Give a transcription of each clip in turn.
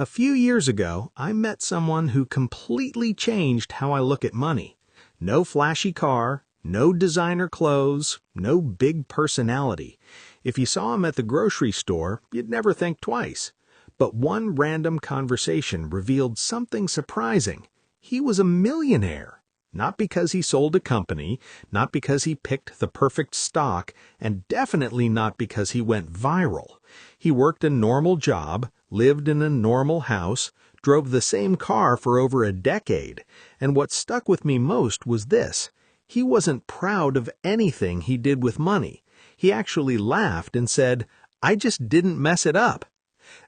A few years ago, I met someone who completely changed how I look at money. No flashy car, no designer clothes, no big personality. If you saw him at the grocery store, you'd never think twice. But one random conversation revealed something surprising. He was a millionaire. Not because he sold a company, not because he picked the perfect stock, and definitely not because he went viral. He worked a normal job, lived in a normal house, drove the same car for over a decade, and what stuck with me most was this. He wasn't proud of anything he did with money. He actually laughed and said, "I just didn't mess it up."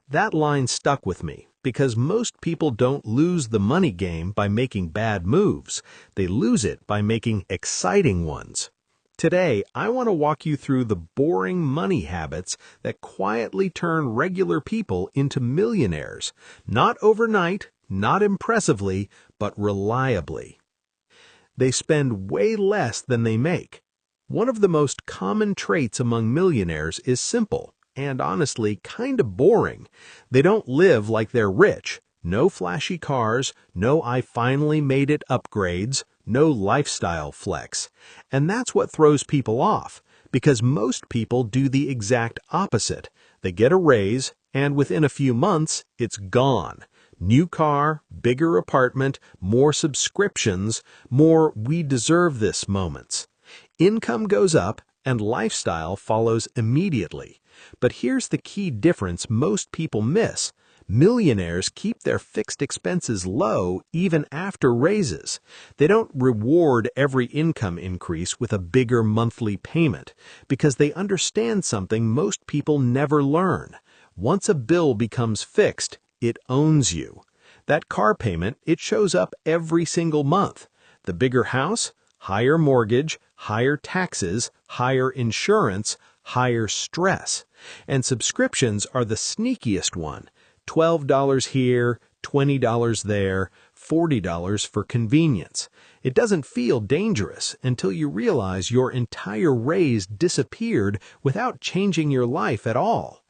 That line stuck with me because most people don't lose the money game by making bad moves. They lose it by making exciting ones. Today, I want to walk you through the boring money habits that quietly turn regular people into millionaires. Not overnight, not impressively, but reliably. They spend way less than they make. One of the most common traits among millionaires is simple and honestly kind of boring. They don't live like they're rich. No flashy cars, no "I finally made it" upgrades, no lifestyle flex. And that's what throws people off, because most people do the exact opposite. They get a raise, and within a few months, it's gone. New car, bigger apartment, more subscriptions, more "we deserve this" moments. Income goes up, and lifestyle follows immediately. But here's the key difference most people miss. Millionaires keep their fixed expenses low even after raises. They don't reward every income increase with a bigger monthly payment because they understand something most people never learn. Once a bill becomes fixed, it owns you. That car payment, it shows up every single month. The bigger house, higher mortgage, higher taxes, higher insurance, higher stress. And subscriptions are the sneakiest one. $12 here, $20 there, $40 for convenience. It doesn't feel dangerous until you realize your entire raise disappeared without changing your life at all.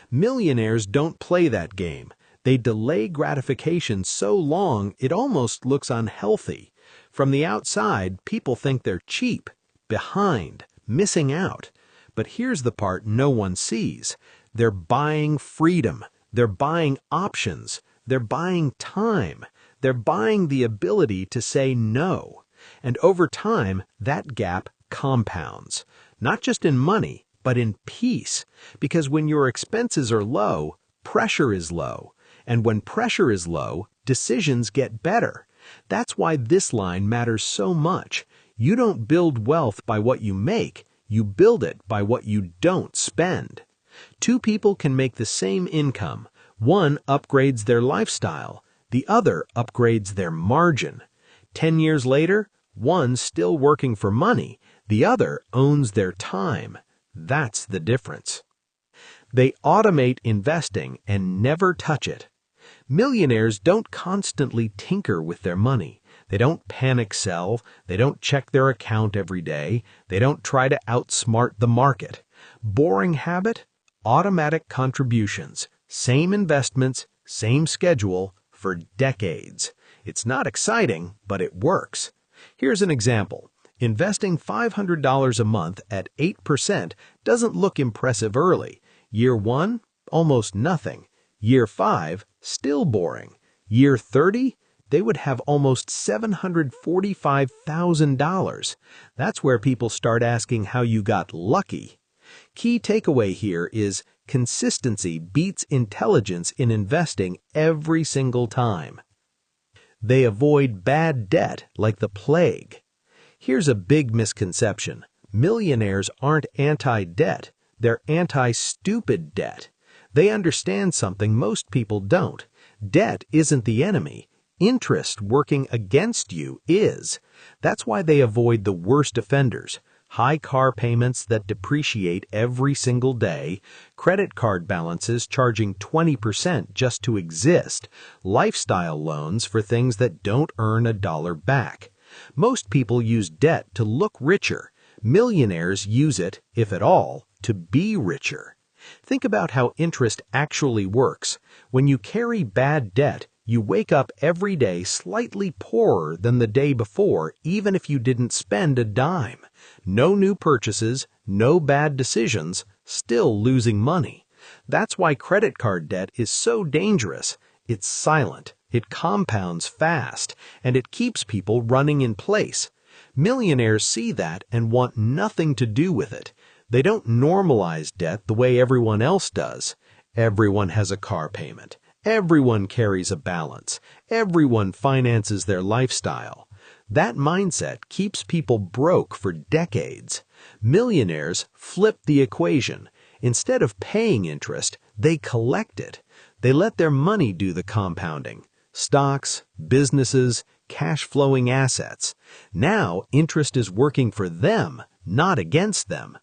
Millionaires don't play that game. They delay gratification so long it almost looks unhealthy. From the outside, people think they're cheap, behind, missing out. But here's the part no one sees. They're buying freedom. They're buying options. They're buying time. They're buying the ability to say no. And over time, that gap compounds. Not just in money, but in peace. Because when your expenses are low, pressure is low. And when pressure is low, decisions get better. That's why this line matters so much. You don't build wealth by what you make. You build it by what you don't spend. Two people can make the same income. One upgrades their lifestyle. The other upgrades their margin. 10 years later, one's still working for money. The other owns their time. That's the difference. They automate investing and never touch it. Millionaires don't constantly tinker with their money. They don't panic sell. They don't check their account every day. They don't try to outsmart the market. Boring habit? Automatic contributions. Same investments, same schedule for decades. It's not exciting, but it works. Here's an example. Investing $500 a month at 8% doesn't look impressive early. Year 1, almost nothing. Year 5, still boring. Year 30, they would have almost $745,000. That's where people start asking how you got lucky. Key takeaway here is consistency beats intelligence in investing every single time. They avoid bad debt like the plague. Here's a big misconception. Millionaires aren't anti-debt. They're anti-stupid debt. They understand something most people don't. Debt isn't the enemy. Interest working against you is. That's why they avoid the worst offenders. High car payments that depreciate every single day, credit card balances charging 20% just to exist, lifestyle loans for things that don't earn a dollar back. Most people use debt to look richer. Millionaires use it, if at all, to be richer. Think about how interest actually works. When you carry bad debt, you wake up every day slightly poorer than the day before, even if you didn't spend a dime. No new purchases, no bad decisions, still losing money. That's why credit card debt is so dangerous. It's silent, it compounds fast, and it keeps people running in place. Millionaires see that and want nothing to do with it. They don't normalize debt the way everyone else does. Everyone has a car payment. Everyone carries a balance. Everyone finances their lifestyle. That mindset keeps people broke for decades. Millionaires flip the equation. Instead of paying interest, they collect it. They let their money do the compounding. Stocks, businesses, cash-flowing assets. Now, interest is working for them, not against them.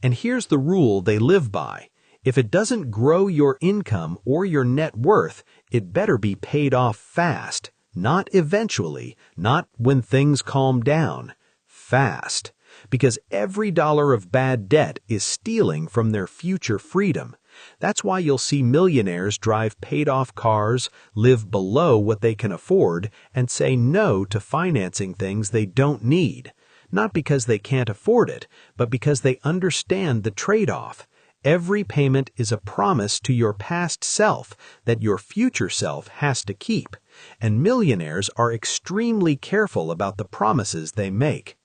And here's the rule they live by. If it doesn't grow your income or your net worth, it better be paid off fast. Not eventually, not when things calm down. Fast. Because every dollar of bad debt is stealing from their future freedom. That's why you'll see millionaires drive paid-off cars, live below what they can afford, and say no to financing things they don't need. Not because they can't afford it, but because they understand the trade-off. Every payment is a promise to your past self that your future self has to keep, and millionaires are extremely careful about the promises they make.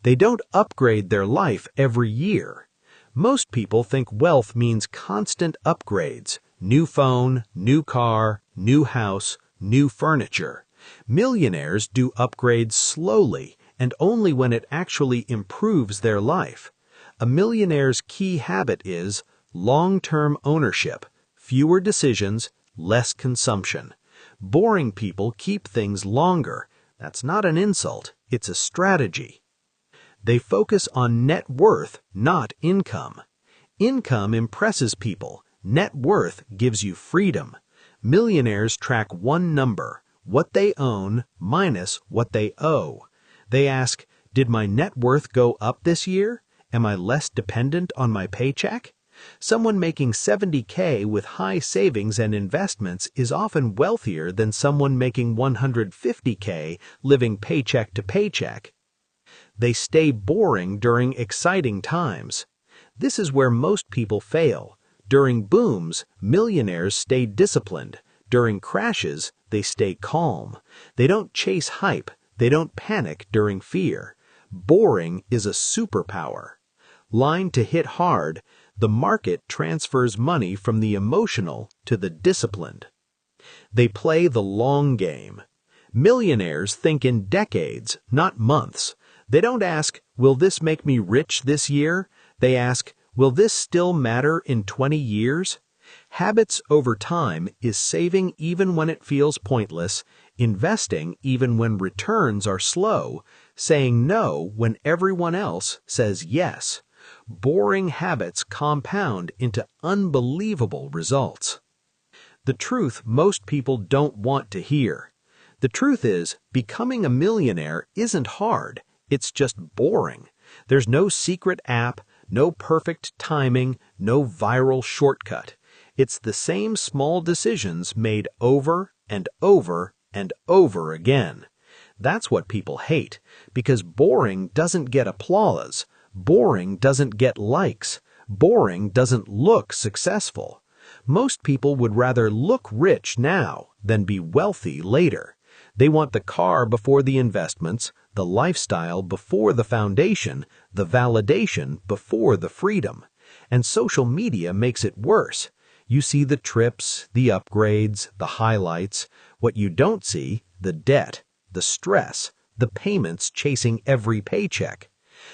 They don't upgrade their life every year. Most people think wealth means constant upgrades, new phone, new car, new house, new furniture. Millionaires do upgrades slowly and only when it actually improves their life. A millionaire's key habit is long-term ownership, fewer decisions, less consumption. Boring people keep things longer. That's not an insult, it's a strategy. They focus on net worth, not income. Income impresses people. Net worth gives you freedom. Millionaires track one number, what they own minus what they owe. They ask, did my net worth go up this year? Am I less dependent on my paycheck? Someone making $70K with high savings and investments is often wealthier than someone making $150K living paycheck to paycheck. They stay boring during exciting times. This is where most people fail. During booms, millionaires stay disciplined. During crashes, they stay calm. They don't chase hype. They don't panic during fear. Boring is a superpower. Line to hit hard, the market transfers money from the emotional to the disciplined. They play the long game. Millionaires think in decades, not months. They don't ask, will this make me rich this year? They ask, will this still matter in 20 years? Habits over time is saving even when it feels pointless, investing even when returns are slow, saying no when everyone else says yes. Boring habits compound into unbelievable results. The truth most people don't want to hear. The truth is, becoming a millionaire isn't hard. It's just boring. There's no secret app, no perfect timing, no viral shortcut. It's the same small decisions made over and over and over again. That's what people hate, because boring doesn't get applause. Boring doesn't get likes. Boring doesn't look successful. Most people would rather look rich now than be wealthy later. They want the car before the investments, the lifestyle before the foundation, the validation before the freedom. And social media makes it worse. You see the trips, the upgrades, the highlights. What you don't see, the debt, the stress, the payments chasing every paycheck.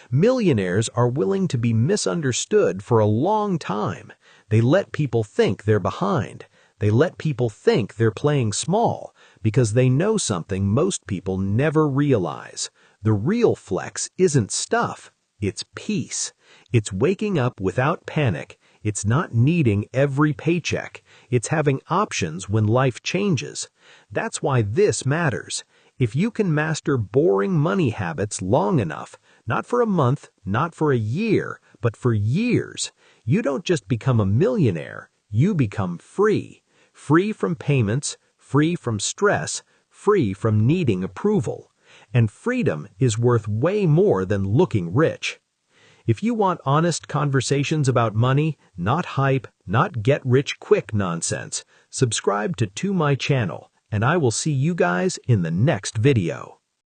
Millionaires are willing to be misunderstood for a long time. They let people think they're behind. They let people think they're playing small because they know something most people never realize. The real flex isn't stuff, it's peace. It's waking up without panic. It's not needing every paycheck. It's having options when life changes. That's why this matters. If you can master boring money habits long enough, not for a month, not for a year, but for years, You don't just become a millionaire, you become free. Free from payments, free from stress, free from needing approval. And freedom is worth way more than looking rich. If you want honest conversations about money, not hype, not get-rich-quick nonsense, subscribe to my channel, and I will see you guys in the next video.